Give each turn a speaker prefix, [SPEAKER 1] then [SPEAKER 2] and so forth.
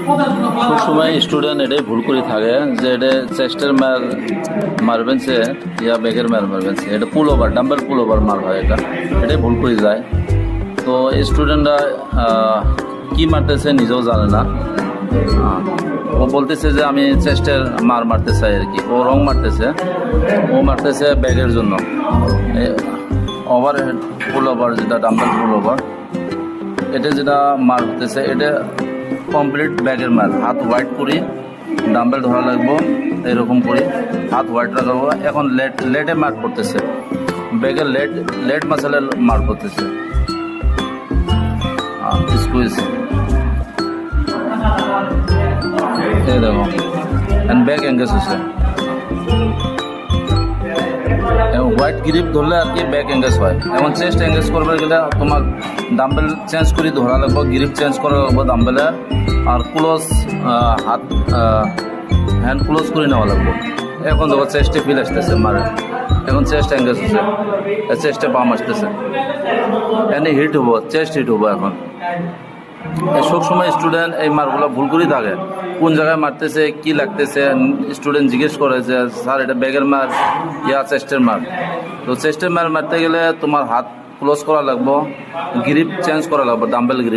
[SPEAKER 1] সবসময় স্টুডেন্ট এটাই ভুল করে থাকে যে এটা চেস্টের মারবেন সে ইয়া ব্যাগের মারবেন সে এটা পুল ওভার ডাম্বেল পুল ওভার মার হয় এটাই ভুল করে যায়। তো স্টুডেন্টরা কি মারতেছে নিজেও জানে না। ও বলতেছে যে আমি চেস্টের মারতে চাই আর কি, ও রং মারতেছে, ও মারতেছে ব্যাগের জন্য ওভার হেড পুল ওভার, যেটা ডাম্বেল পুল ওভার এটা যেটা মারতেছে এটা কমপ্লিট ব্যাগের মার। হাত হোয়াইট করি ডাম্বেল ধরা লাগবো এরকম করি হাত হোয়াইট রাখবো। এখন লেটে মার করতেছে, ব্যাগের লেট মাসালে মার করতেছে স্কুইজ। এই দেখো ব্যাগ এঙ্গেজ হচ্ছে, হোয়াইট গ্রিপ ধরলে আর কি ব্যাক এঙ্গেজ হয়। এখন চেস্ট এঙ্গেজ করবে গেলে তোমার ডাম্বেল চেঞ্জ করে ধরা লাগবে, গ্রিপ চেঞ্জ করা লাগবে ডাম্বেলের, আর ক্লোজ হাত হ্যান্ড ক্লোজ করে নেওয়া লাগবে। এখন দেখো চেস্টে ফিল আসতেছে মারে, এখন চেস্ট এঙ্গেজ হচ্ছে, চেস্টে বাম আসতেছে, এনে হিট হবো, চেস্ট হিট হবো। এখন সবসময় স্টুডেন্ট এই মারগুলো ভুল করেই থাকে, কোন জায়গায় মারতেছে কি লাগতেছে স্টুডেন্ট জিজ্ঞেস করে যে স্যার এটা ব্যাগের মার ইয়া চেস্টের মার। তো চেস্টের মার মারতে গেলে তোমার হাত ক্লোজ করা লাগবো, গ্রিপ চেঞ্জ করা লাগবে ডাম্বেল গ্রিপ।